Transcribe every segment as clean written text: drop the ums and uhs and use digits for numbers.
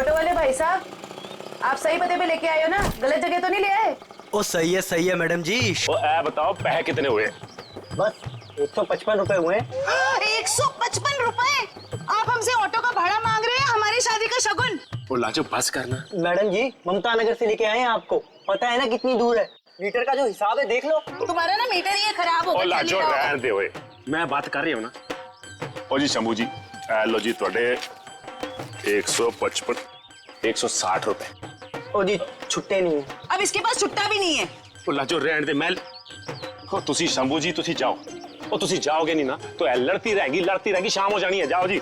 Auto वाले भाई साहब, आप सही पते पे लेके आए हो ना, गलत जगह तो नहीं ले आए? ओ सही है मैडम जी। ओ बताओ पैसे कितने हुए? बस 155 रुपए हुए। 155 रुपए? आप हमसे ऑटो का भाड़ा मांग रहे हैं, हमारी शादी का शगुन? ओ लाजो बस करना। मैडम जी ममता नगर से लेके आए हैं आपको, पता है ना कितनी दूर है। मीटर का जो हिसाब है देख लो। तुम्हारा ना मीटर ही खराब हो ओ गया। लाजो रहन दे ओए, मैं बात कर रही हूं ना। ओ जी शंभू जी, लो जी ਤੁਹਾਡੇ 155 160 रुपए। ओ जी छुट्टे नहीं है। अब इसके पास छुट्टा भी नहीं है। ओ लाजो रहन दे। मैं ओ तुसी शंभू जी तुसी जाओ। ओ तुसी जाओगे नहीं ना तो ए लड़ती रहेगी, शाम हो जानी है। जाओ जी।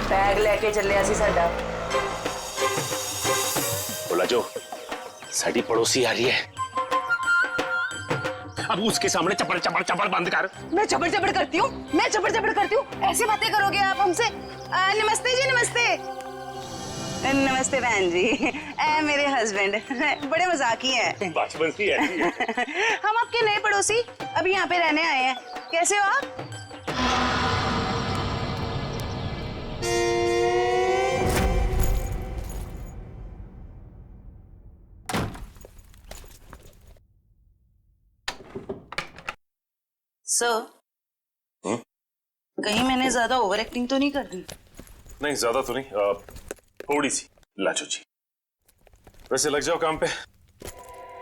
बैग लेके चले ਅਸੀਂ ਸਾਡਾ। ओ लाजो साडी पड़ोसी आ रही है, अब उसके सामने चपड़ चपड़ चपड़ बंद कर। मैं चपड़ चपड़ करती हूँ, मैं चपड़ चपड़ करती हूँ, ऐसी बातें करोगे आप हमसे? नमस्ते जी, नमस्ते। नमस्ते बहन जी, मेरे हस्बैंड बड़े मजाकी हैं। बचपन से ऐसी है। हम आपके नए पड़ोसी अभी यहाँ पे रहने आए हैं। कैसे हो आप? सर, कहीं मैंने ज्यादा ओवर एक्टिंग तो नहीं कर दी? नहीं ज्यादा तो नहीं, थोड़ी सी। लाजो जी वैसे लग जाओ काम पे,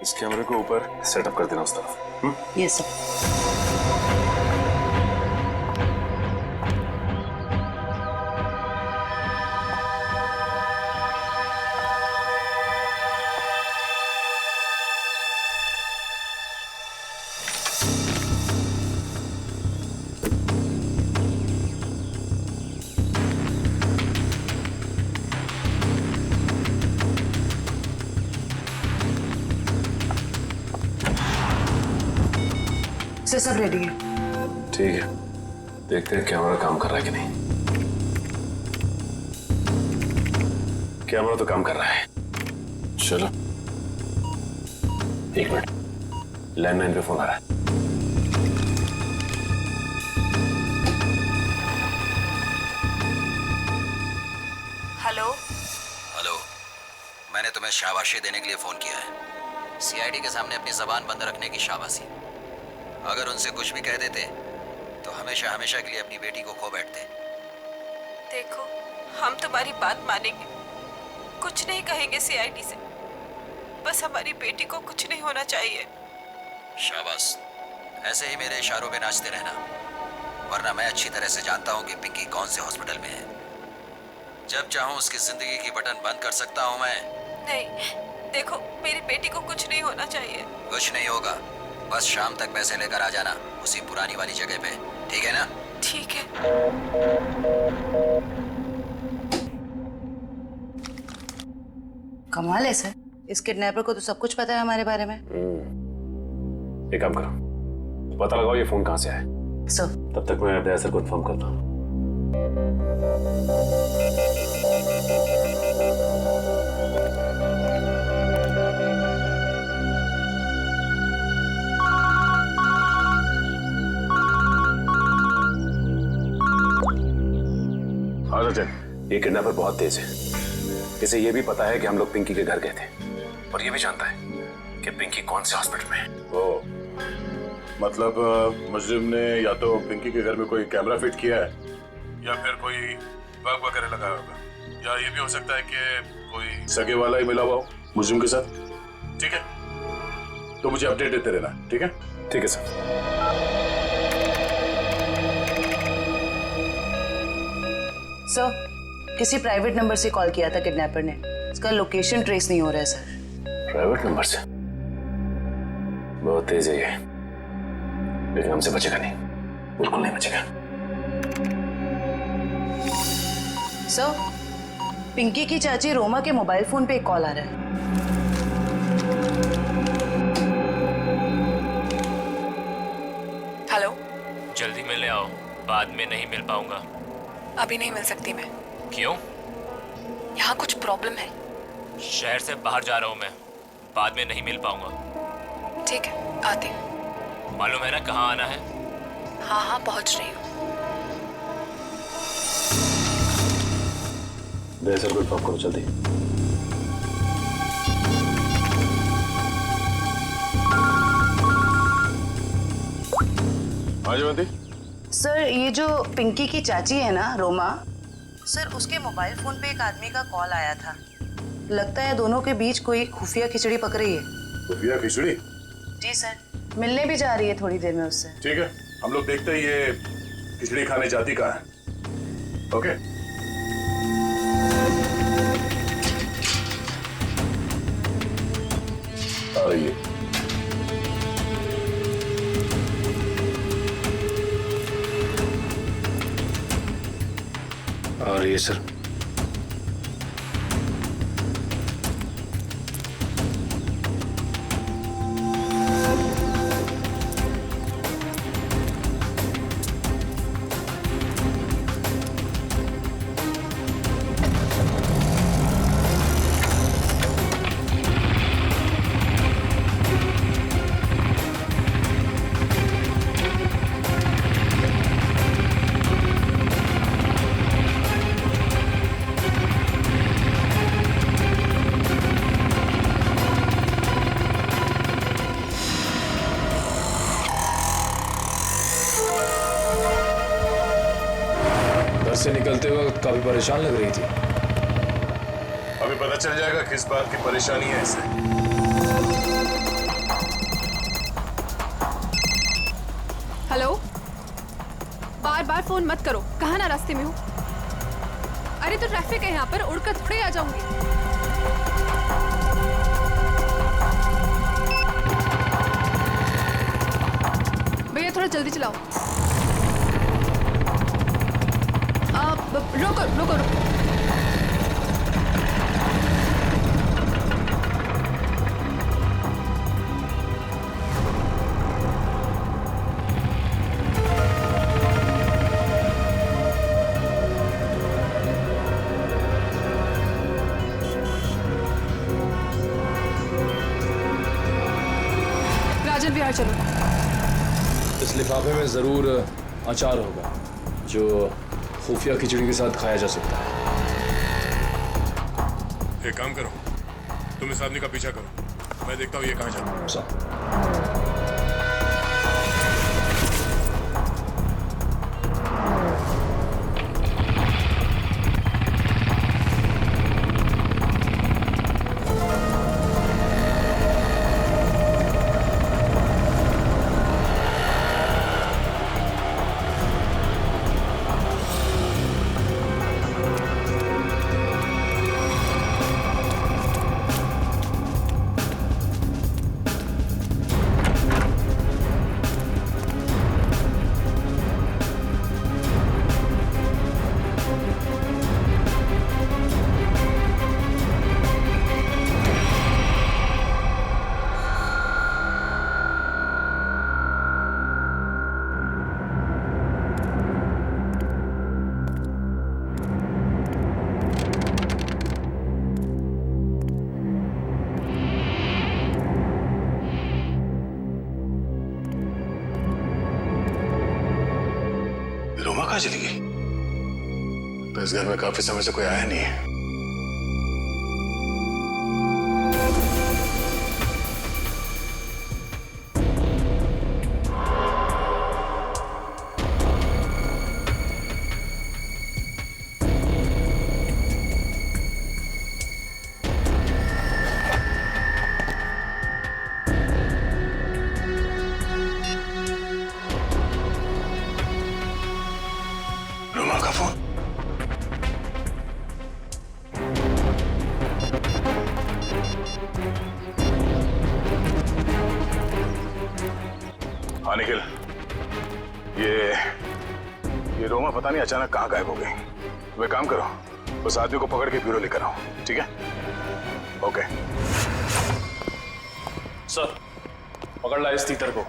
इस कैमरे को ऊपर सेटअप कर देना उस तरफ। ये सब सब रेडी है। ठीक है, देखते हैं कैमरा काम कर रहा है कि नहीं। कैमरा तो काम कर रहा है। चलो 1 मिनट, लैंडलाइन पे फोन आ रहा है। हेलो, मैंने तुम्हें शाबाशी देने के लिए फोन किया है। सीआईडी के सामने अपनी जबान बंद रखने की शाबाशी। अगर उनसे कुछ भी कह देते तो हमेशा हमेशा के लिए अपनी बेटी को खो बैठते। देखो, हम तुम्हारी बात मानेंगे, कुछ नहीं कहेंगे सीआईडी से, बस हमारी बेटी को कुछ नहीं होना चाहिए। शाबाश, ऐसे ही मेरे इशारों पे नाचते रहना, वरना मैं अच्छी तरह से जानता हूँ कि पिंकी कौन से हॉस्पिटल में है। जब चाहूँ उसकी जिंदगी की बटन बंद कर सकता हूँ मैं। नहीं, देखो, मेरी बेटी को कुछ नहीं होना चाहिए। कुछ नहीं होगा, बस शाम तक पैसे लेकर आ जाना उसी पुरानी वाली जगह पे, ठीक है ना? ठीक है। कमाल है सर, इस किडनैपर को तो सब कुछ पता है हमारे बारे में। एक काम करो, पता लगाओ ये फोन कहाँ से आया। सर तब तक मैं अभ्यास को इन्फॉर्म करता हूँ। ये किडनैपर बहुत तेज है, इसे ये भी पता है कि हम लोग पिंकी के घर गए थे, और ये भी जानता है कि पिंकी कौन से हॉस्पिटल में है। ओ, मतलब मुजरिम ने या तो पिंकी के घर में कोई कैमरा फिट किया है या फिर कोई बग वगैरह लगाया होगा, या ये भी हो सकता है कि कोई सगे वाला ही मिला हुआ हो मुजरिम के साथ। ठीक है, तो मुझे अपडेट देते रहना। ठीक है? ठीक है सर। सर, किसी प्राइवेट नंबर से कॉल किया था किडनैपर ने, इसका लोकेशन ट्रेस नहीं हो रहा है सर। प्राइवेट नंबर से? बहुत तेज है ये, लेकिन हमसे बचेगा नहीं, बिल्कुल नहीं बचेगा। सर, पिंकी की चाची रोमा के मोबाइल फोन पे एक कॉल आ रहा है। हेलो, जल्दी मिलने आओ, बाद में नहीं मिल पाऊंगा। अभी नहीं मिल सकती मैं। क्यों? यहाँ कुछ प्रॉब्लम है। शहर से बाहर जा रहा हूँ मैं, बाद में नहीं मिल पाऊंगा। ठीक है, आती हूँ। मालूम है ना कहाँ आना है? हाँ हाँ, पहुँच रही हूँ। बेहतर को ड्रॉप करो जल्दी। हाँ जयवंती। सर ये जो पिंकी की चाची है ना रोमा, सर उसके मोबाइल फोन पे एक आदमी का कॉल आया था। लगता है दोनों के बीच कोई खुफिया खिचड़ी पक रही है। खुफिया खिचड़ी? जी सर, मिलने भी जा रही है थोड़ी देर में उससे। ठीक है, हम लोग देखते ही ये खिचड़ी खाने जाती कहाँ है। ओके। आ रही है। आ रही है सर। से निकलते वक्त काफी परेशान लग रही थी। अभी पता चल जाएगा किस बात की परेशानी है इसे। हेलो, बार बार फोन मत करो। कहाँ ना रास्ते में हूँ। अरे तो ट्रैफिक है यहाँ पर, उड़कर थोड़े आ जाऊंगी। भैया थोड़ा जल्दी चलाओ। रोको रोको रोको। राजन विहार चलो। इस लिफाफे में जरूर अचार होगा जो खुफिया खिचड़ी के साथ खाया जा सकता है। एक काम करो, तुम इस आदमी का पीछा करो, मैं देखता हूँ ये कहाँ जाता है। रोमा कहाँ चली गई? तो इस घर में काफी समय से कोई आया नहीं है। रोमा का फोन। हाँ निखिल, ये रोमा पता नहीं अचानक कहाँ गायब हो गई। वे काम करो, उस आदमी को पकड़ के ब्यूरो लेकर आओ, ठीक है? ओके सर, पकड़ ला इस तीतर को।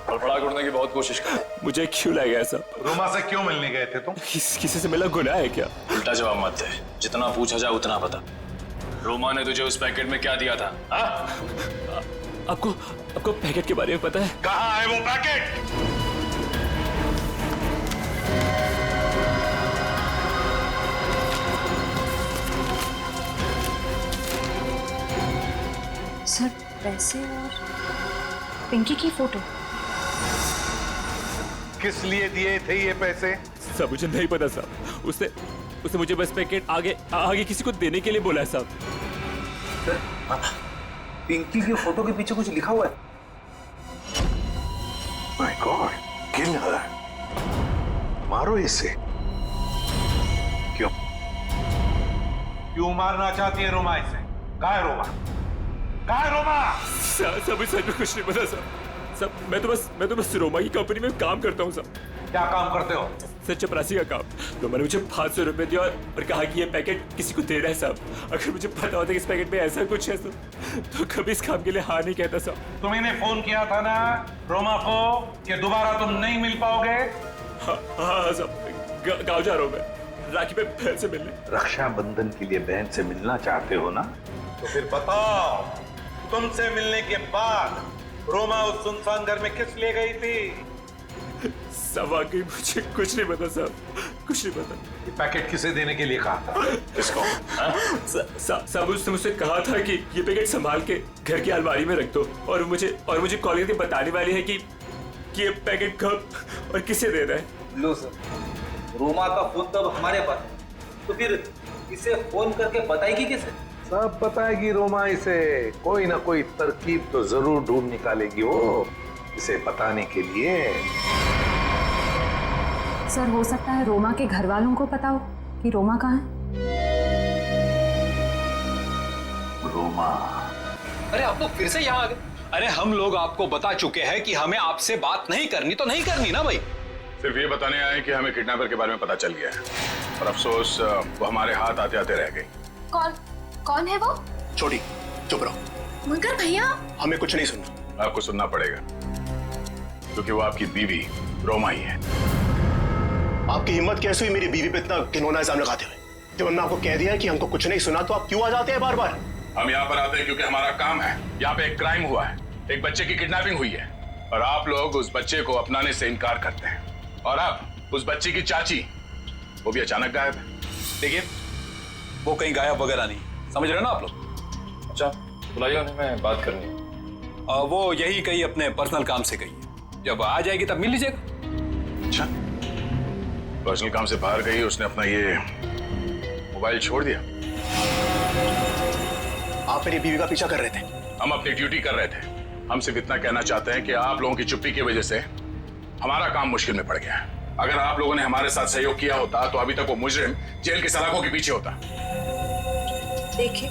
फड़फड़ा उड़ने की बहुत कोशिश कर। मुझे क्यों लाया ऐसा? रोमा से क्यों मिलने गए थे तुम? किसी से मिला गुनाह है क्या? उल्टा जवाब मत दे, जितना पूछा जाए उतना बता। रोमा ने तुझे उस पैकेट में क्या दिया था? आपको पैकेट के बारे में पता है? कहाँ है वो पैकेट? पैसे और पिंकी की फोटो। किस लिए दिए थे ये पैसे? सब मुझे नहीं पता साहब। उसने मुझे बस पैकेट आगे किसी को देने के लिए बोला है साहब। पिंकी की फोटो के पीछे कुछ लिखा हुआ है। माय गॉड, किल हर। मारो इसे। क्यों मारना चाहती है रोमा इसे? कहाँ है रोमा? कहाँ है रोमा? सब सच में कुछ नहीं पता साहब। सब मैं तो बस रोमा की कंपनी में काम करता हूँ साहब। क्या काम करते हो? सर चपरासी का काम। तो मैंने मुझे 500 रुपए दिया और कहा कि ये पैकेट किसी को देना है साहब। अगर मुझे पता होता कि इस पैकेट में ऐसा कुछ है तो कभी इस काम के लिए हाँ नहीं कहता साहब। तुम्हें फोन किया था ना रोमा को कि दोबारा तुम नहीं मिल पाओगे? हाँ साहब, गाँव जा रहा हूँ मैं राखी पे बहन से मिलने। रक्षाबंधन के लिए बहन से मिलना चाहते हो ना? तो फिर बताओ, तुमसे मिलने के बाद रोमा उस सुनसान घर में किस लिए गई थी? सब वाकई मुझे कुछ नहीं पता साहब, कुछ नहीं पता। ये पैकेट किसे देने के लिए कहा था? किसको? साहब उसने मुझसे कहा था कि ये पैकेट संभाल के घर की अलमारी में रख दो और मुझे कॉल करके बताने वाली है कि ये पैकेट कब और किसे देना है। लो सर, रोमा का फोन तब हमारे पास, तो फिर इसे फोन करके बताएगी किसे? सब बताएगी रोमा इसे। कोई ना कोई तरकीब तो जरूर ढूंढ निकालेगी वो इसे बताने के लिए। सर हो सकता है रोमा के घर वालों को पता हो कि रोमा कहाँ है। रोमा? अरे आप लोग फिर से यहाँ आ गए। अरे हम लोग आपको बता चुके हैं कि हमें आपसे बात नहीं करनी तो नहीं करनी ना भाई। सिर्फ ये बताने आए कि हमें किडनैपर के बारे में पता चल गया है और अफसोस वो हमारे हाथ आते आते रह गई। कौन है वो? छोटी चुप रहो। मुनकर भैया, हमें कुछ नहीं सुनना। आपको सुनना पड़ेगा क्योंकि वो आपकी बीवी रोमा ही है। आपकी हिम्मत कैसे हुई मेरी बीवी पे इतना घिनौना इल्जाम लगाते हुए? जब हमने आपको कह दिया है कि हमको कुछ नहीं सुना तो आप क्यों आ जाते हैं बार बार? हम यहाँ पर आते हैं क्योंकि हमारा काम है। यहाँ पे एक क्राइम हुआ है, एक बच्चे की किडनैपिंग हुई है और आप लोग उस बच्चे को अपनाने से इनकार करते हैं। और अब उस बच्ची की चाची वो भी अचानक गायब है। देखिए वो कहीं गायब वगैरह नहीं, समझ रहे हो ना आप लोग? अच्छा बुलाइए उन्हें, मैं बात करनी है। वो यही कहीं अपने पर्सनल काम से गई है, जब आ जाएगी तब मिल लीजिएगा। अच्छा, पर्सनल काम से बाहर गई, उसने अपना ये मोबाइल छोड़ दिया। आप मेरी बीवी का पीछा कर रहे थे? हम अपनी ड्यूटी कर रहे थे। हम सिर्फ इतना कहना चाहते हैं कि आप लोगों की चुप्पी की वजह से हमारा काम मुश्किल में पड़ गया है। अगर आप लोगों ने हमारे साथ सहयोग किया होता तो अभी तक वो मुजरिम जेल की सलाखों के पीछे होता। देखिए,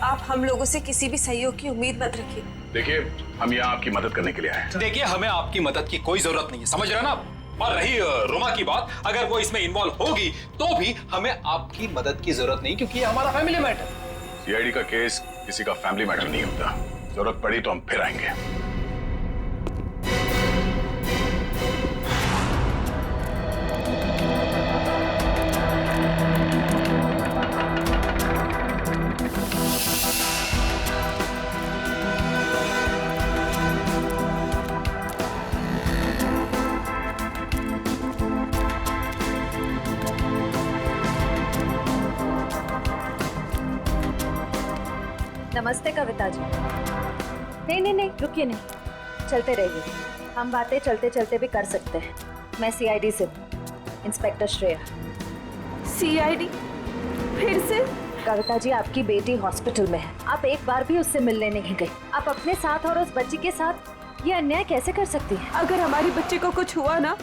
आप हम लोगों से किसी भी सहयोग की उम्मीद मत रखिए। देखिए, हम यहाँ आपकी मदद करने के लिए आए हैं। देखिए हमें आपकी मदद की कोई जरूरत नहीं है, समझ रहे हैं ना आप? और रही रोमा की बात, अगर वो इसमें इन्वॉल्व होगी तो भी हमें आपकी मदद की जरूरत नहीं, क्योंकि ये हमारा फैमिली मैटर। सीआईडी का केस किसी का फैमिली मैटर नहीं होता। जरूरत पड़ी तो हम फिर आएंगे। नमस्ते कविता जी। नहीं रुकिए, नहीं चलते रहिए। हम बातें चलते चलते भी कर सकते हैं। मैं सीआईडी से इंस्पेक्टर श्रेया। सीआईडी? फिर से? कविता जी, आपकी बेटी हॉस्पिटल में है, आप एक बार भी उससे मिलने नहीं गई। आप अपने साथ और उस बच्ची के साथ ये अन्याय कैसे कर सकती हैं? अगर हमारी बच्ची को कुछ हुआ ना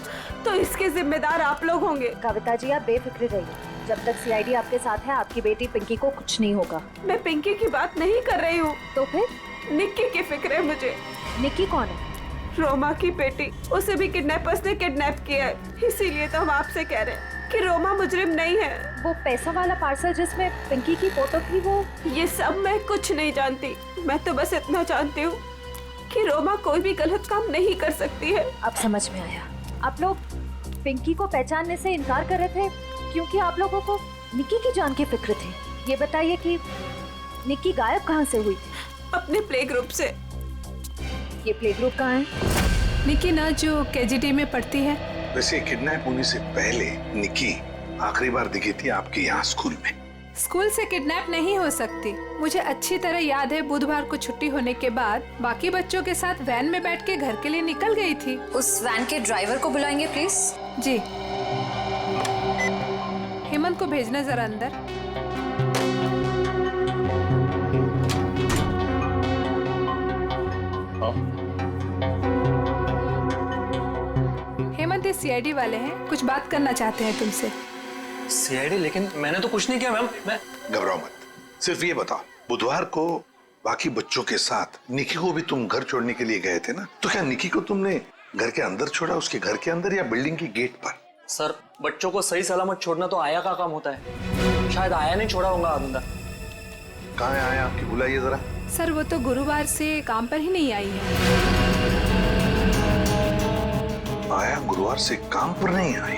तो इसके जिम्मेदार आप लोग होंगे। कविता जी, आप बेफिक्र रहिए। जब तक सीआईडी आपके साथ है, आपकी बेटी पिंकी को कुछ नहीं होगा। मैं पिंकी की बात नहीं कर रही हूँ। तो फिर? निक्की की फिक्र है मुझे। निक्की कौन है? रोमा की बेटी। उसे भी किडनैपर्स ने किडनैप किया है, इसीलिए तो हम आपसे कह रहे हैं कि रोमा मुजरिम नहीं है। वो पैसा वाला पार्सल जिसमें पिंकी की फोटो थी, वो? ये सब मैं कुछ नहीं जानती। मैं तो बस इतना जानती हूँ कि रोमा कोई भी गलत काम नहीं कर सकती है। अब समझ में आया। आप लोग पिंकी को पहचानने से इनकार कर रहे थे क्योंकि आप लोगों को निक्की की जान की फिक्र थी। ये बताइए कि निक्की गायब कहाँ से हुई थी? अपने प्ले ग्रुप से। ये प्ले ग्रुप कहाँ है? निक्की ना जो केजीटी में पढ़ती है। वैसे किडनैप होने से पहले निक्की आखिरी बार दिखी थी आपके यहाँ स्कूल में। स्कूल से किडनैप नहीं हो सकती, मुझे अच्छी तरह याद है बुधवार को छुट्टी होने के बाद बाकी बच्चों के साथ वैन में बैठ के घर के लिए निकल गई थी। उस वैन के ड्राइवर को बुलाएंगे प्लीज। जी। हेमंत को भेजना जरा अंदर। हेमंत ये सीआईडी वाले हैं, कुछ बात करना चाहते हैं तुमसे। सीआईडी? लेकिन मैंने तो कुछ नहीं किया मैम। मैं घबराओ मत, सिर्फ ये बताओ, बुधवार को बाकी बच्चों के साथ निकी को भी तुम घर छोड़ने के लिए गए थे ना, तो क्या निकी को तुमने घर के अंदर छोड़ा, उसके घर के अंदर या बिल्डिंग की गेट पर? सर, बच्चों को सही सलामत छोड़ना तो आया का काम होता है, शायद आया नहीं छोड़ा होगा अंदर। कहाँ है आया आपकी, बुलाइए जरा। सर वो तो गुरुवार से काम पर ही नहीं आई है। आया गुरुवार से काम पर नहीं आई?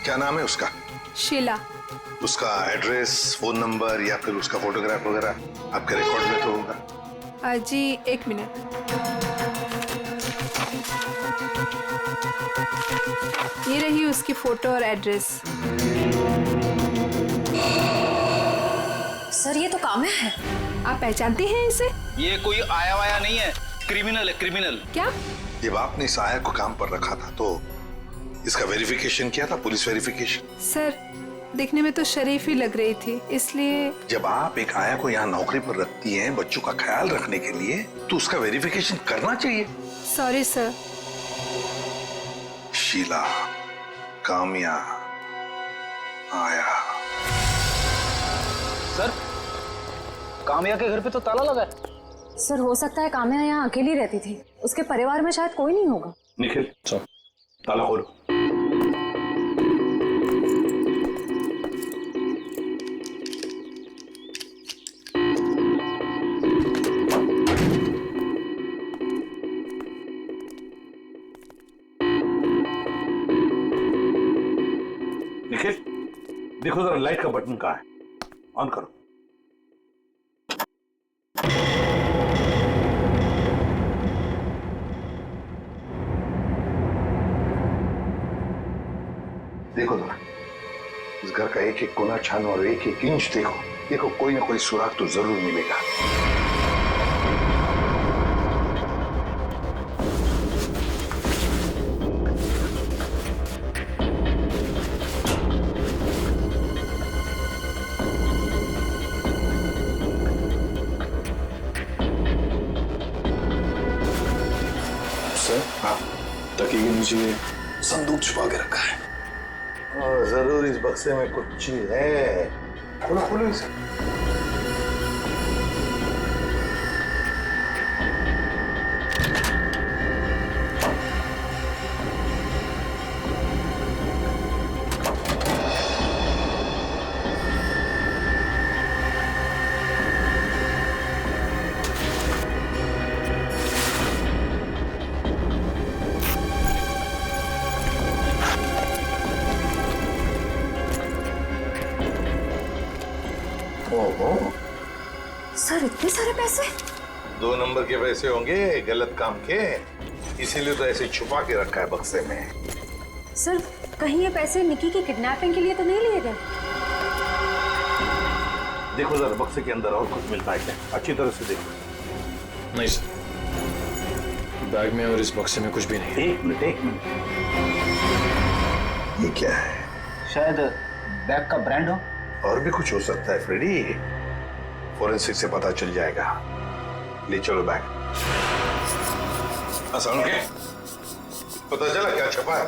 क्या नाम है उसका? शीला। उसका एड्रेस, फोन नंबर या फिर उसका फोटोग्राफ वगैरह आपके रिकॉर्ड में तो होगा? जी एक मिनट। ये रही उसकी फोटो और एड्रेस। सर ये तो काम्या है। आप पहचानते हैं इसे? ये कोई आया वाया नहीं है, क्रिमिनल है, क्रिमिनल। क्या? जब आपने इस आया को काम पर रखा था तो इसका वेरिफिकेशन किया था, पुलिस वेरिफिकेशन? सर देखने में तो शरीफ ही लग रही थी, इसलिए। जब आप एक आया को यहाँ नौकरी पर रखती हैं बच्चों का ख्याल रखने के लिए, तो उसका वेरिफिकेशन करना चाहिए। Sorry sir. शीला, काम्या, आया। सर, काम्या के घर पे तो ताला लगा है। सर हो सकता है काम्या यहाँ अकेली रहती थी, उसके परिवार में शायद कोई नहीं होगा। निखिल, ताला खोलो। निखिल, देखो जरा लाइट का बटन कहाँ है, ऑन करो। देखो जरा, इस घर का एक एक कोना छानो और एक एक इंच देखो, देखो कोई ना कोई सुराग तो जरूर मिलेगा। हाँ, तकिए के नीचे संदूक छुपा के रखा है। जरूर इस बक्से में कुछ चीज है, खोलो खोलो इसे। सर इतने सारे पैसे? 2 नंबर के पैसे होंगे गलत काम के, इसीलिए तो ऐसे छुपा के रखा है बक्से में। सर कहीं ये पैसे निकी की किडनैपिंग के लिए तो नहीं लिए गए? देखो जरा बक्से के अंदर और कुछ मिलता है क्या, अच्छी तरह से देखो। नहीं सर, बैग में और इस बक्से में कुछ भी नहीं। एक मिनट एक मिनट, ये क्या है? शायद बैग का ब्रांड हो। और भी कुछ हो सकता है फ्रेडी, फोरेंसिक से पता चल जाएगा। ले चलो बैग। आसान के पता चला क्या छपा है?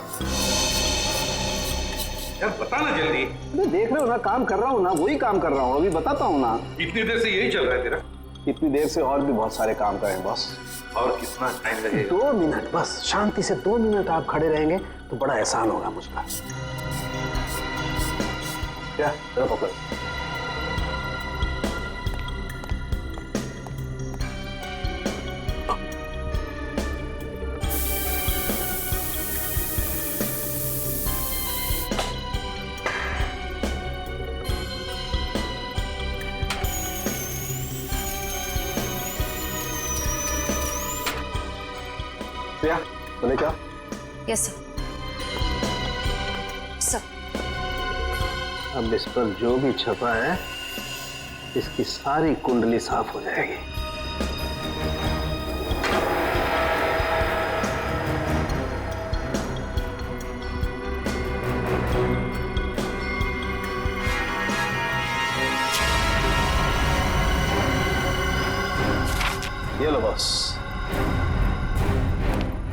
यार बताना जल्दी। देख रहे हो ना, काम कर रहा हूँ ना, वही काम कर रहा हूँ, अभी बताता हूँ ना। इतनी देर से यही चल रहा है तेरा? इतनी देर से और भी बहुत सारे काम करें बॉस। और कितना टाइम लगेगा? 2 मिनट बस, शांति से 2 मिनट आप खड़े रहेंगे तो बड़ा एहसान होगा मुझ पर। क्या पकड़। बोले क्या? Yes sir. सर अब इस पर जो भी छपा है इसकी सारी कुंडली साफ हो जाएगी। ये लो बॉस,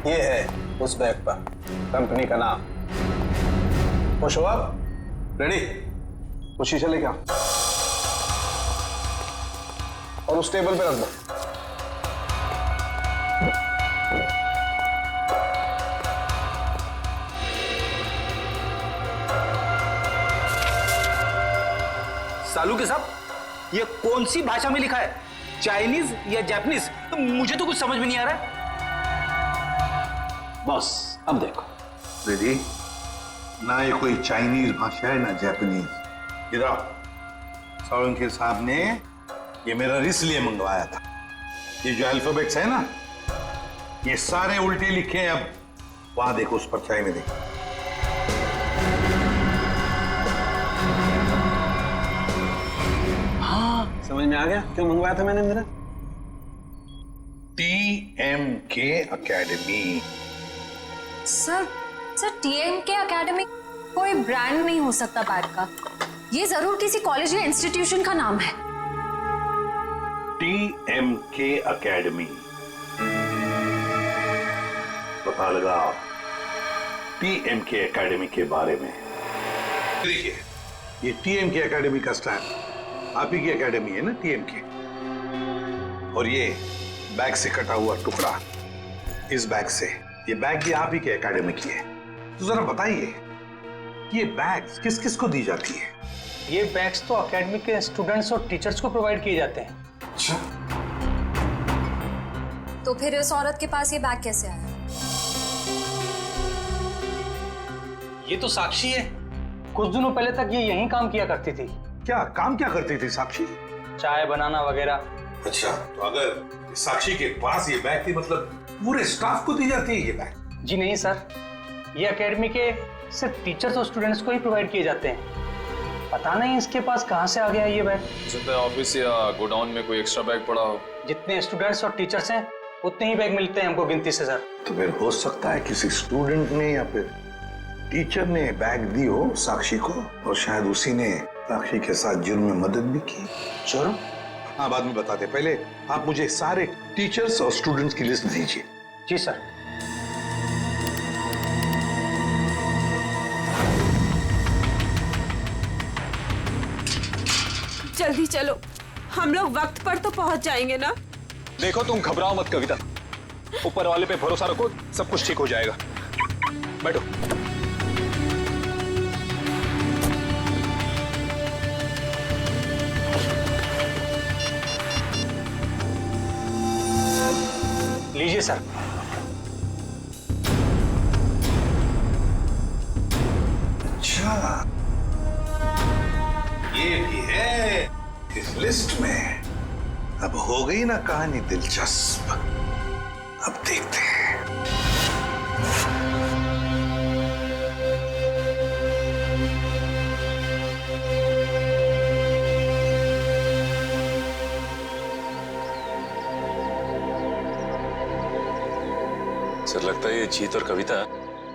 ये है उस बैग पर कंपनी का नाम। खुश हो आप? रेडी? वो शीशा लेके आओ और उस टेबल पे रख दो। सालू के साहब, ये कौन सी भाषा में लिखा है? चाइनीज या जापानीज? तो मुझे तो कुछ समझ में नहीं आ रहा है। बॉस अब देखो। दीदी, ना ये कोई चाइनीज भाषा है ना जापानीज। इधर सालुंके साहब ने ये मेरा इसलिए मंगवाया था। ये जो अल्फाबेट्स है ना, ये सारे उल्टे लिखे हैं। अब वहां देखो, उस परछाई में देखो। हाँ, समझ में आ गया क्यों मंगवाया था मैंने मेरा। TMK academy. Sir TMK academy कोई ब्रांड नहीं हो सकता बैग का। ये जरूर किसी कॉलेज या इंस्टीट्यूशन का नाम है। TMK एकेडमी, पता लगाओ TMK एकेडमी के बारे में। देखिए, ये TMK एकेडमी का स्टैंड आप ही की एकेडमी है ना, TMK। और ये बैग से कटा हुआ टुकड़ा, इस बैग से, ये बैग भी आप ही के एकेडमी की है। तो जरा बताइए, ये बैग्स किस किस को दी जाती है? ये बैग्स तो एकेडमी के स्टूडेंट्स और टीचर्स को प्रोवाइड किए जाते हैं। अच्छा, तो फिर इस औरत के पास ये बैग कैसे आया? ये तो साक्षी है। कुछ दिनों पहले तक ये यहीं काम किया करती थी। क्या काम क्या करती थी साक्षी? चाय बनाना वगैरह। अच्छा, तो अगर साक्षी के पास ये बैग थी, मतलब पूरे स्टाफ को दी जाती है ये बैग? जी नहीं सर, ये एकेडमी के सिर्फ टीचर्स और स्टूडेंट्स को ही प्रोवाइड किए जाते हैं। पता नहीं इसके पास कहाँ से आ गया ये बैग। सकता है ऑफिस या गोडाउन में कोई एक्स्ट्रा बैग पड़ा हो। जितने स्टूडेंट्स और टीचर्स हैं उतने ही बैग मिलते हैं हमको गिनती से सर। तो फिर हो सकता है किसी स्टूडेंट ने या फिर टीचर ने बैग दी हो साक्षी को, और शायद उसी ने साक्षी के साथ जुर्म में मदद भी की। जुर्म? हाँ, बाद में बताते। पहले आप मुझे सारे टीचर्स और स्टूडेंट्स की लिस्ट दीजिए। जी सर। जल्दी चलो, हम लोग वक्त पर तो पहुंच जाएंगे ना। देखो, तुम घबराओ मत कविता, ऊपर वाले पे भरोसा रखो, सब कुछ ठीक हो जाएगा। बैठो। लीजिए सर। अच्छा, ये भी है इस लिस्ट में। अब हो गई ना कहानी दिलचस्प। अब देखते हैं। सर, लगता है ये जीत और कविता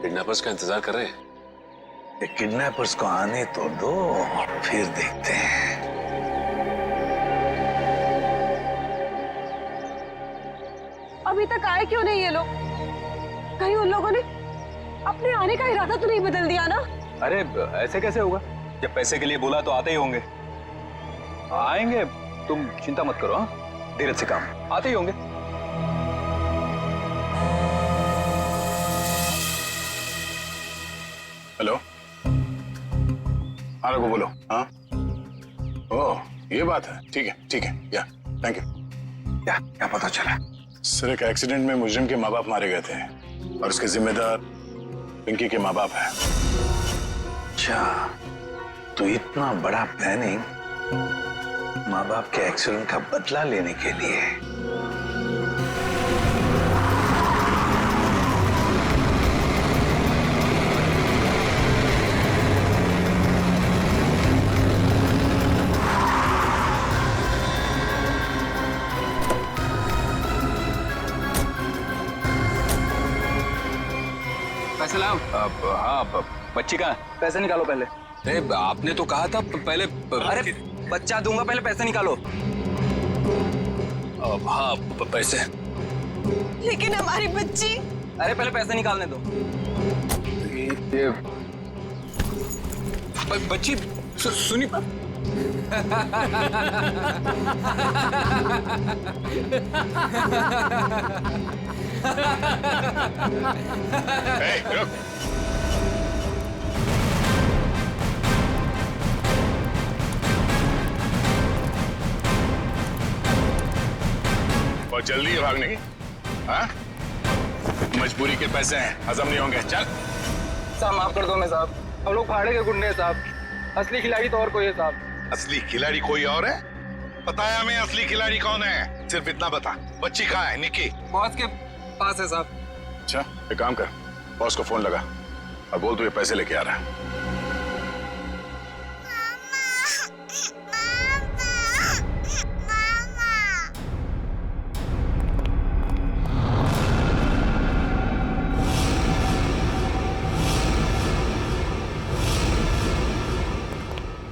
किडनैपर्स का इंतजार कर रहे हैं। ये किडनैपर्स को आने तो दो, फिर देखते हैं। अभी तक आए क्यों नहीं ये लोग? कहीं उन लोगों ने अपने आने का इरादा तो नहीं बदल दिया ना? अरे ऐसे कैसे होगा? जब पैसे के लिए बोला तो आते ही होंगे। आएंगे, तुम चिंता मत करो। हाँ, धीरज से काम, आते ही होंगे। हेलो, हाँ रघु बोलो। हाँ, ओह ये बात है। ठीक है, या थैंक यू। क्या पता चला? सर, एक एक्सीडेंट में मुजरिम के माँ बाप मारे गए थे और उसके जिम्मेदार पिंकी के माँ बाप हैं। अच्छा, तो इतना बड़ा प्लानिंग माँ बाप के एक्सीडेंट का बदला लेने के लिए। पैसे लाओ। हाँ, बच्ची कहाँ है? पैसे निकालो पहले। अरे आपने तो कहा था पहले। अरे बच्चा दूंगा, पहले पैसे निकालो। हाँ, पैसे। लेकिन हमारी बच्ची। अरे पहले पैसे निकालने दो। ये बच्ची सुनी। बहुत जल्दी है भागने की। हाँ? मजबूरी के पैसे हैं, हजम नहीं होंगे। चल साहब माफ कर दो मैं साहब, हम लोग फाड़े के गुंडे हैं साहब। असली खिलाड़ी तो और कोई है साहब। असली खिलाड़ी कोई और है? बताया हमें असली खिलाड़ी कौन है? सिर्फ इतना बता, बच्ची कहाँ है? निकी बॉस के पास है साहब। अच्छा, एक काम कर, बॉस को फोन लगा और बोल तू ये पैसे लेके आ रहा है।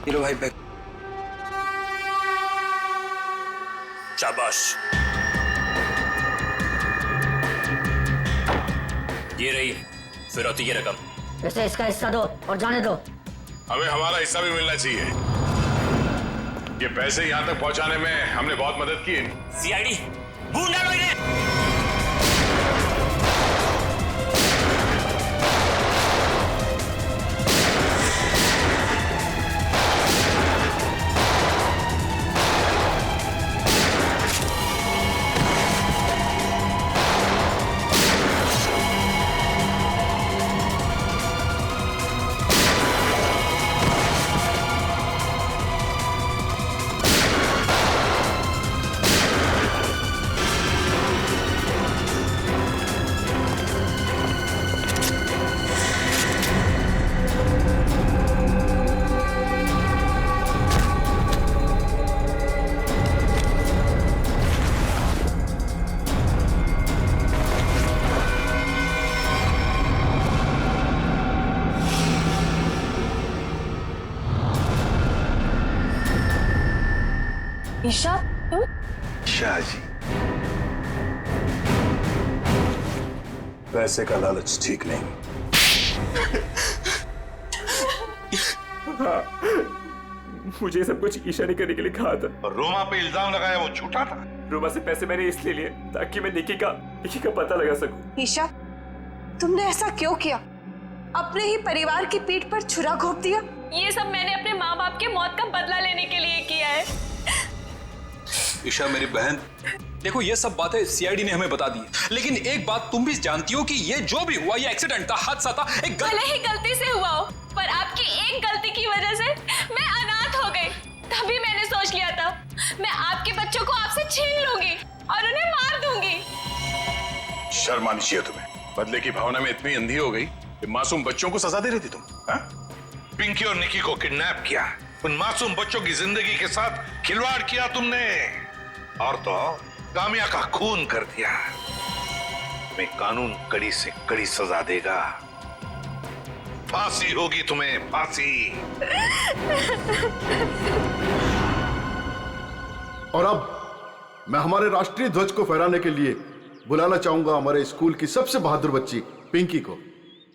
हीरो भाई बैग। शाबाश। ये रही फिरौती की रकम। इसे इसका हिस्सा दो और जाने दो। हमें हमारा हिस्सा भी मिलना चाहिए। ये पैसे यहाँ तक पहुँचाने में हमने बहुत मदद की। सीआईडी ढूंढ डालो इन्हें। ईशा, शाह जी, पैसे का लालच ठीक नहीं। हाँ, मुझे सब कुछ ईशा ने करने के लिए कहा था। और रोमा पे इल्जाम लगाया वो झूठा था। रोमा से पैसे मैंने इसलिए लिए ताकि मैं निकी का पता लगा सकूं। ईशा, तुमने ऐसा क्यों किया? अपने ही परिवार की पीठ पर छुरा घोंप दिया। ये सब मैंने अपने माँ बाप के मौत का बदला लेने के लिए किया है। ईशा मेरी बहन, देखो ये सब बातें सीआईडी ने हमें बता दी, लेकिन एक बात तुम भी जानती हो कि ये जो भी हुआ ये एक्सीडेंट था, हादसा था। भले ही गलती से हुआ हो, पर आपकी एक गलती की वजह से मैं अनाथ हो गई। तभी मैंने सोच लिया था मैं आपके बच्चों को आपसे छीन लूंगी और उन्हें मार दूंगी। शर्म आनी चाहिए तुम्हें। बदले की भावना में इतनी अंधी हो गई कि मासूम बच्चों को सजा दे रही थी तुम। हाँ? पिंकी और निकी को किडनैप किया, उन मासूम बच्चों की जिंदगी के साथ खिलवाड़ किया तुमने, और तो कामिया का खून कर दिया। तुम्हें कानून कड़ी से कड़ी सजा देगा। फांसी होगी तुम्हें, फांसी। और अब मैं हमारे राष्ट्रीय ध्वज को फहराने के लिए बुलाना चाहूंगा हमारे स्कूल की सबसे बहादुर बच्ची पिंकी को,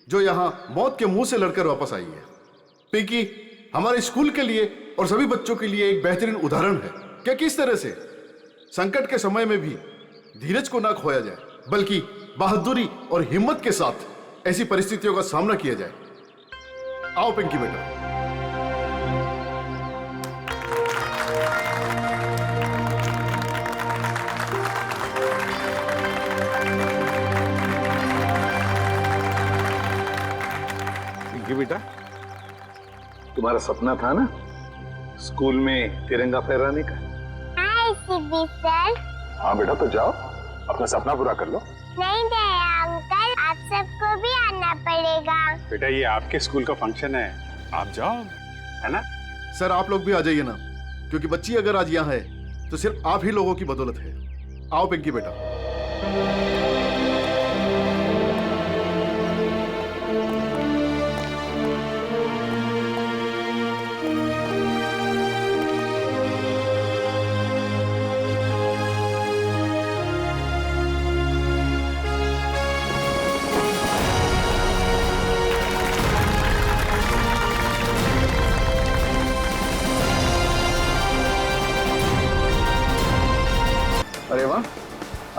जो यहां मौत के मुंह से लड़कर वापस आई है। पिंकी हमारे स्कूल के लिए और सभी बच्चों के लिए एक बेहतरीन उदाहरण है कि किस तरह से संकट के समय में भी धीरज को ना खोया जाए, बल्कि बहादुरी और हिम्मत के साथ ऐसी परिस्थितियों का सामना किया जाए। आओ पिंकी बेटा। पिंकी बेटा, तुम्हारा सपना था ना स्कूल में तिरंगा फहराने का? सर। हाँ बेटा, तो जाओ अपना सपना पूरा कर लो। नहीं अंकल, आप सबको भी आना पड़ेगा। बेटा ये आपके स्कूल का फंक्शन है, आप जाओ, है ना? सर आप लोग भी आ जाइए ना, क्योंकि बच्ची अगर आज यहाँ है तो सिर्फ आप ही लोगों की बदौलत है। आओ पिंकी बेटा।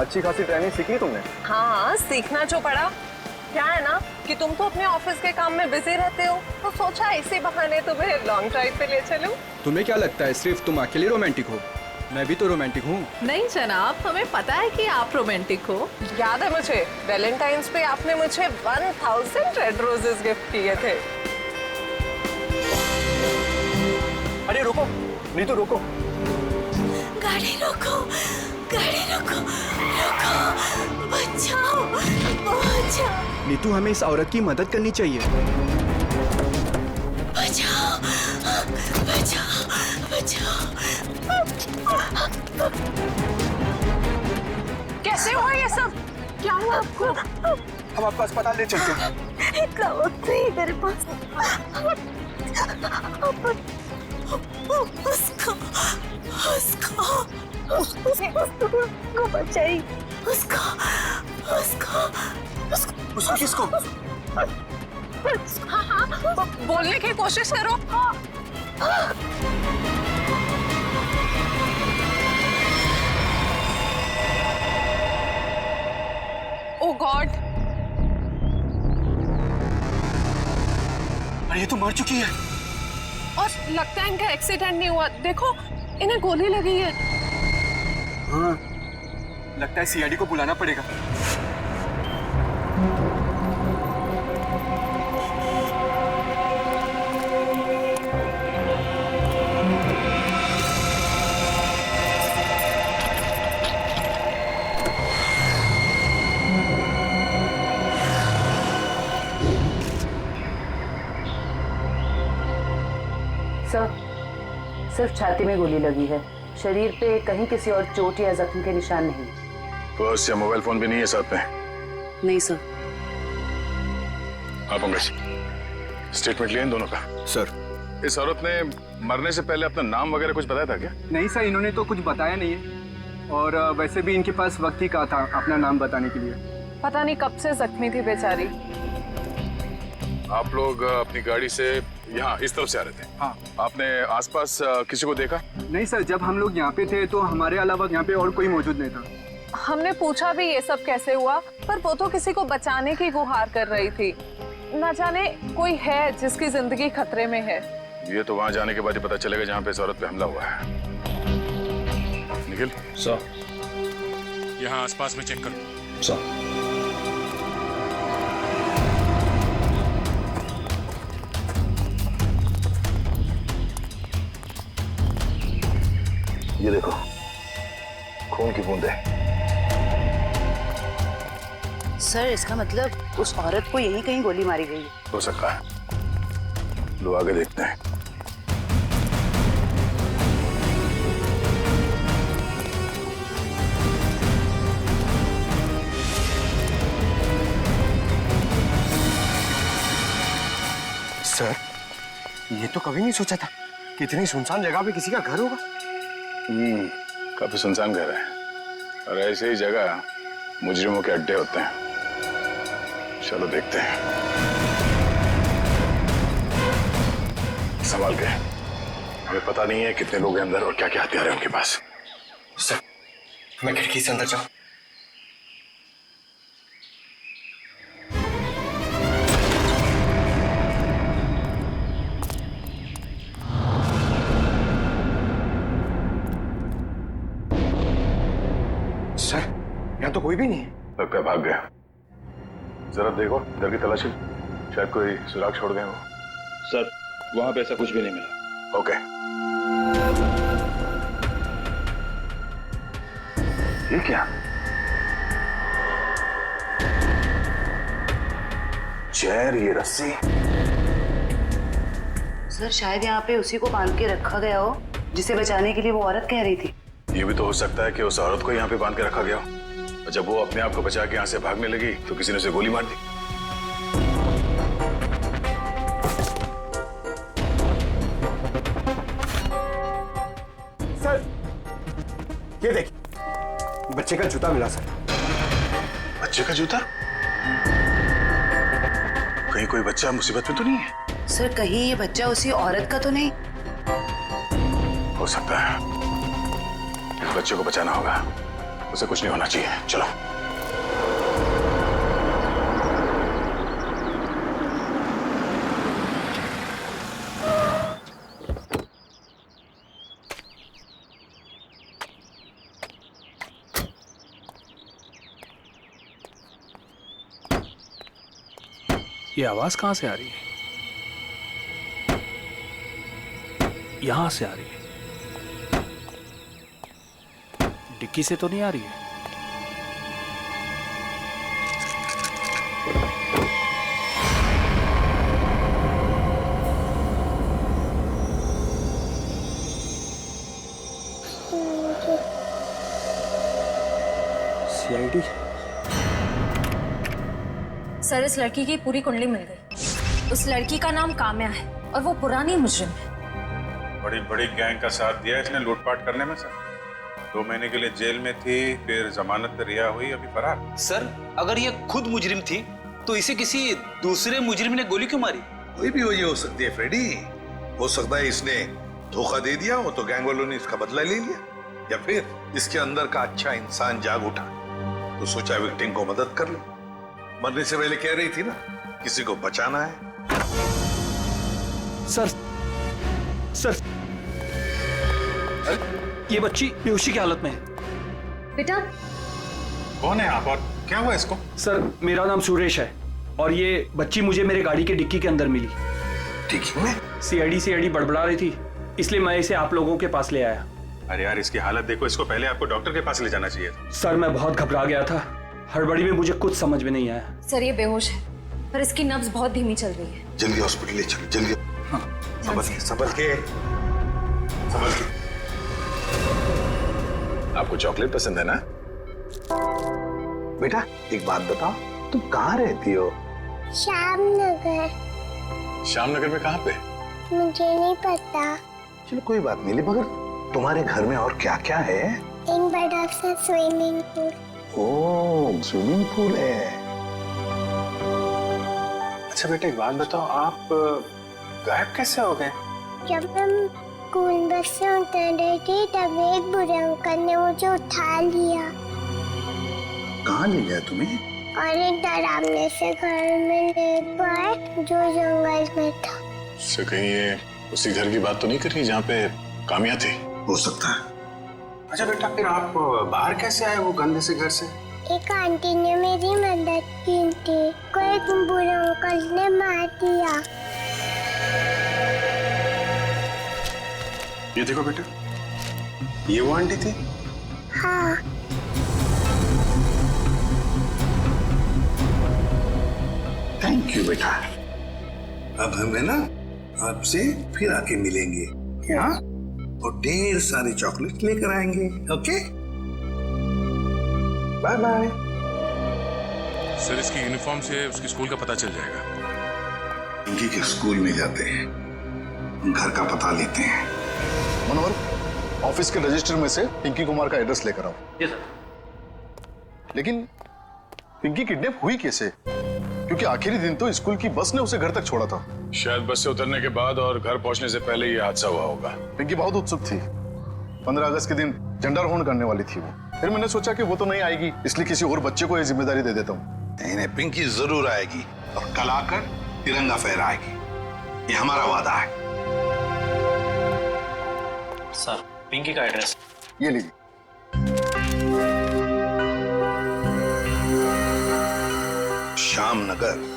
अच्छी खासी ड्राइविंग सीखी तुमने? हाँ, सीखना जो पड़ा। क्या है ना कि तुम तो अपने ऑफिस के काम में बिजी रहते हो, तो सोचा इसी बहाने तुम्हें लॉन्ग ड्राइव पे ले चलूं। तुम्हें क्या लगता है सिर्फ तुम अकेले रोमांटिक हो? मैं भी तो रोमांटिक हूँ। नहीं जनाब, हमें पता है कि आप रोमांटिक हो। याद है मुझे, वैलेंटाइंस पे आपने मुझे 1000 रेड रोजेस गिफ्ट किए थे। अरे रुको नीतू, रुको। गाड़ी रोको, गाड़ी रोको, रोको, बचाओ, बचाओ। नीतू, हमें इस औरत की मदद करनी चाहिए। बचाओ, बचाओ, बचाओ। कैसे हुआ ये सब? क्या हुआ आपको? हम आपको अस्पताल ले चलते हैं। इतना वक्त नहीं मेरे पास। उसको बचाई। उसको किसको? हाँ, बोलने की कोशिश करो। ओह गॉड, अरे ये तो मर चुकी है। और लगता है इनका एक्सीडेंट नहीं हुआ। देखो, इन्हें गोली लगी है। हाँ, लगता है सीआईडी को बुलाना पड़ेगा। सर, सिर्फ छाती में गोली लगी है, शरीर पे कहीं किसी और चोट या जख्म के निशान नहीं। पर्स या मोबाइल फोन भी नहीं है साथ में? नहीं सर। आप पंकज, स्टेटमेंट लिए इन दोनों का? सर, इस औरत ने मरने से पहले अपना नाम वगैरह कुछ बताया था क्या? नहीं सर, इन्होंने तो कुछ बताया नहीं है। और वैसे भी इनके पास वक्त ही कहा था अपना नाम बताने के लिए। पता नहीं कब से जख्मी थी बेचारी। आप लोग अपनी गाड़ी से यहाँ इस तरफ से आ रहे थे? हाँ। आपने आसपास किसी को देखा? नहीं सर, जब हम लोग यहाँ पे थे तो हमारे अलावा यहाँ पे और कोई मौजूद नहीं था। हमने पूछा भी ये सब कैसे हुआ, पर वो तो किसी को बचाने की गुहार कर रही थी। न जाने कोई है जिसकी जिंदगी खतरे में है। ये तो वहाँ जाने के बाद ही पता चलेगा जहाँ पे इस औरत पे हमला हुआ है। निखिल सर, यहाँ आसपास में चेक करो। सर, ये देखो, खून की बूंदें। सर, इसका मतलब उस औरत को यहीं कहीं गोली मारी गई है। हो सकता है, लो आगे देखते हैं। सर, ये तो कभी नहीं सोचा था कि इतनी सुनसान जगह पे किसी का घर होगा। काफी सुनसान घर है, और ऐसे ही जगह मुजरिमों के अड्डे होते हैं। चलो देखते हैं। संभाल के, हमें पता नहीं है कितने लोग हैं अंदर और क्या क्या हथियार है उनके पास। सर, मैं खिड़की से अंदर जाऊं? सर, यहाँ तो कोई भी नहीं है। लगता है भाग गया। जरा देखो इधर की तलाशी, शायद कोई सुराग छोड़ गए हो। सर, वहां पे ऐसा कुछ भी नहीं मिला। ओके, ये क्या? चेयर, ये रस्सी। सर, शायद यहाँ पे उसी को बांध के रखा गया हो जिसे बचाने के लिए वो औरत कह रही थी। ये भी तो हो सकता है कि उस औरत को यहाँ पे बांध के रखा गया हो, और जब वो अपने आप को बचा के यहाँ से भागने लगी तो किसी ने उसे गोली मार दी। सर, ये देखिए, बच्चे का जूता मिला सर। बच्चे का जूता? कहीं कोई बच्चा मुसीबत में तो नहीं है? सर, कहीं ये बच्चा उसी औरत का तो नहीं? हो सकता है। इस बच्चे को बचाना होगा। उसे कुछ नहीं होना चाहिए। चलो। ये आवाज कहां से आ रही है? यहां से आ रही है। डिक्की से तो नहीं आ रही है। सीआईडी। सर, इस लड़की की पूरी कुंडली मिल गई। उस लड़की का नाम काम्या है और वो पुरानी मुजरिम है। बड़ी बड़ी गैंग का साथ दिया इसने लूटपाट करने में सर। 2 महीने के लिए जेल में थी, फिर जमानत पे रिहा हुई, अभी फरार। सर, अगर ये खुद मुजरिम थी तो इसे किसी दूसरे मुजरिम ने गोली क्यों मारी? कोई भी वजह हो सकती है फ्रेडी। हो सकता है इसने धोखा दे दिया हो तो गैंग वालों ने इसका बदला ले लिया, या फिर इसके अंदर का अच्छा इंसान जाग उठा तो सोचा विक्टिम को मदद कर ले। मरने से पहले कह रही थी ना, किसी को बचाना है। सर, ये बच्ची बेहोशी की हालत में है। बेटा, कौन है आप और क्या हुआ इसको? सर, मेरा नाम सुरेश है और ये बच्ची मुझे मेरे गाड़ी के डिक्की के अंदर मिली। डिक्की में? सीआईडी बड़बड़ा रही थी, इसलिए मैं इसे आप लोगों के पास ले आया। अरे यार, इसकी हालत देखो, इसको पहले आपको डॉक्टर के पास ले जाना चाहिए था। सर, मैं बहुत घबरा गया था, हड़बड़ी में मुझे कुछ समझ में नहीं आया। सर, ये बेहोश है पर इसकी नब्ज बहुत धीमी चल रही है। जल्दी हॉस्पिटल ले चलो, जल्दी। हाँ, संभल के। आपको चॉकलेट पसंद है ना? बेटा, एक बात बताओ, तुम कहाँ रहती हो? श्यामनगर। श्यामनगर में कहाँ पे? मुझे नहीं पता। चलो कोई बात नहीं, मगर तुम्हारे घर में और क्या क्या है? एक बड़ा सा स्विमिंग पूल। ओह, स्विमिंग पूल है। अच्छा बेटा, एक बात बताओ, आप गायब कैसे हो गए? जब हम स्कूल बस से उतर रही थी तब एक बुरे अंकल ने मुझे उठा लिया। कहाँ ले गया तुम्हें? और एक डरावने से घर में ले गए जो जंगल में था। उससे कहीं ये उसी घर की बात तो नहीं कर रही जहाँ पे काम्या थी? हो सकता है। अच्छा बेटा, फिर आप बाहर कैसे आए वो गंदे से घर से? एक आंटी ने मेरी मदद की थी, कोई बुरे अंकल ने मार दिया। ये देखो बेटा, ये वो आंटी थी? हाँ। थैंक यू बेटा। अब हमें ना आपसे फिर आके मिलेंगे, हाँ? और ढेर सारी चॉकलेट लेकर आएंगे। Okay, bye bye. सर, इसकी यूनिफॉर्म से उसके स्कूल का पता चल जाएगा। इनकी के स्कूल में जाते हैं, घर का पता लेते हैं। मनोहर, ऑफिस के रजिस्टर में से पिंकी कुमार का एड्रेस लेकर आओ। Yes sir. लेकिन पिंकी किडनैप हुई कैसे? क्योंकि आखिरी दिन तो स्कूल की बस ने उसे घर तक छोड़ा था। शायद बस से उतरने के बाद और घर पहुंचने से पहले ये हादसा हुआ होगा। पिंकी बहुत उत्सुक थी। 15 अगस्त के दिन झंडारोहण करने वाली थी वो। फिर मैंने सोचा कि वो तो नहीं आएगी, इसलिए किसी और बच्चे को ये जिम्मेदारी दे देता हूँ। नहीं, पिंकी जरूर आएगी और कल आकर तिरंगा फहराएगी, ये हमारा वादा है। सर, पिंकी का एड्रेस ये लीजिए। श्यामनगर।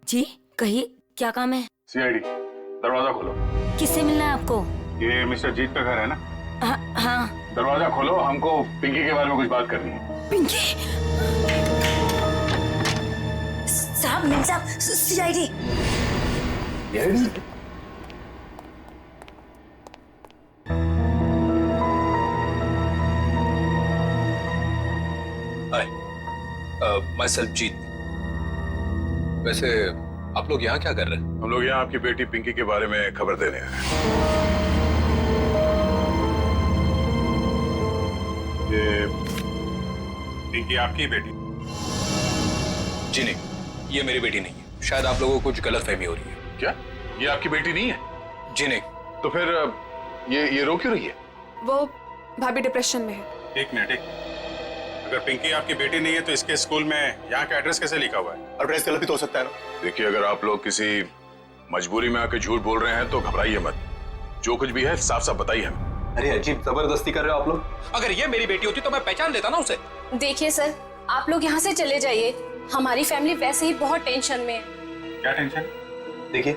जी कहिए, क्या काम है? सीआईडी, दरवाजा खोलो। किससे मिलना है आपको? ये मिस्टर जीत का घर है ना? हाँ। दरवाजा खोलो, हमको पिंकी के बारे में कुछ बात करनी है। पिंकी? साहब, मिल साहब, सीआईडी। माय सेल्फ जीत। वैसे आप लोग यहाँ क्या कर रहे हैं? हम लोग यहाँ आपकी बेटी पिंकी के बारे में खबर देने आए हैं। ये पिंकी आपकी बेटी? जी नहीं, ये मेरी बेटी नहीं है। शायद आप लोगों को कुछ गलतफहमी हो रही है। क्या ये आपकी बेटी नहीं है? जी नहीं, तो फिर ये रो क्यों रही है? वो भाभी डिप्रेशन में है। एक मिनट, अगर पिंकी आपकी बेटी नहीं है तो इसके स्कूल में यहाँ का एड्रेस कैसे लिखा हुआ है? एड्रेस गलत भी तो हो सकता है ना। देखिए, अगर आप लोग किसी मजबूरी में आके झूठ बोल रहे हैं तो घबराइए मत। जो कुछ भी है साफ साफ बताइए हमें। अरे अजीब जबरदस्ती कर रहे हो आप लोग। अगर ये मेरी बेटी होती तो मैं पहचान लेता ना उसे। देखिए सर, आप लोग यहाँ से चले जाइए। हमारी फैमिली वैसे ही बहुत टेंशन में है। क्या टेंशन? देखिए,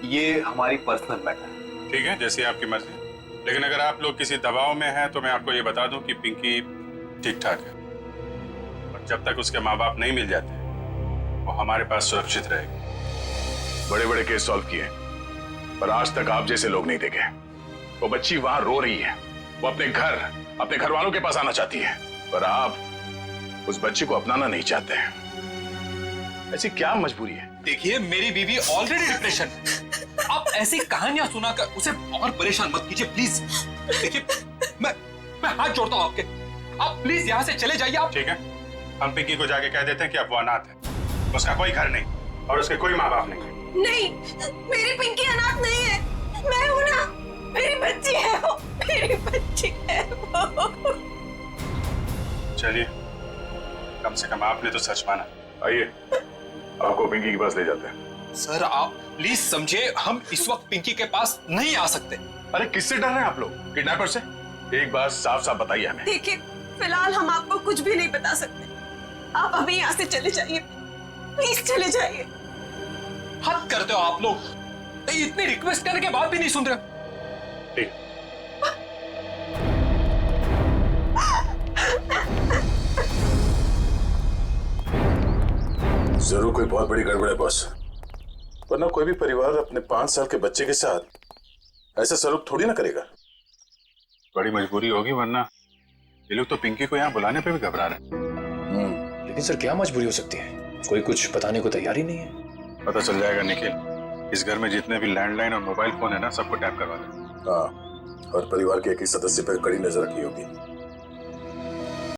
ये हमारी पर्सनल मैटर है। ठीक है, जैसी आपकी मर्जी। लेकिन अगर आप लोग किसी दबाव में हैं तो मैं आपको ये बता दूं कि पिंकी ठीक ठाक है, और जब तक उसके माँ बाप नहीं मिल जाते वो हमारे पास सुरक्षित रहेगी। बड़े बड़े केस सॉल्व किए, पर आज तक आप जैसे लोग नहीं देखे। वो बच्ची वहां रो रही है, वो अपने घर वालों के पास आना चाहती है, पर आप उस बच्ची को अपनाना नहीं चाहते हैं। ऐसी क्या मजबूरी है? देखिए, मेरी बीवी ऑलरेडी डिप्रेशन। आप ऐसी कहानियां सुनाकर उसे और परेशान मत कीजिए प्लीज। देखिए, मैं हाथ जोड़ता हूं आपके। आप प्लीज यहाँ से चले जाइए। आप ठीक है, हम पिंकी को जाके कह देते हैं कि अब वो अनाथ है, उसका कोई घर नहीं और उसके कोई माँ बाप नहीं है। नहीं, मेरी पिंकी अनाथ नहीं है। मैं हूं ना, मेरी बच्ची है वो, मेरी बच्ची है वो। चलिए, कम से कम आपने तो सच माना। आइए, आपको पिंकी के पास ले जाते हैं। सर, आप प्लीज समझे, हम इस वक्त पिंकी के पास नहीं आ सकते। अरे किससे डर रहे हैं आप लोग? किडनैपर से? एक बात साफ साफ बताइए हमें। देखिए, फिलहाल हम आपको कुछ भी नहीं बता सकते। आप अभी यहाँ से चले जाइए, प्लीज चले जाइए। हद करते हो आप लोग। इतनी रिक्वेस्ट करने के बाद भी नहीं सुन रहे। ठीक। जरूर कोई बहुत बड़ी गड़बड़ है बॉस, वरना कोई भी परिवार अपने 5 साल के बच्चे के साथ ऐसा सलूक थोड़ी ना करेगा। बड़ी मजबूरी होगी, वरना ये लोग तो पिंकी को यहाँ बुलाने पे भी घबरा रहे हैं। लेकिन सर, क्या मजबूरी हो सकती है? कोई कुछ बताने को तैयार ही नहीं है। पता चल जाएगा निखिल। इस घर में जितने भी लैंडलाइन और मोबाइल फोन है ना, सबको टैप करवा दे। हाँ, और परिवार के एक ही सदस्य पर कड़ी नजर रखी होगी।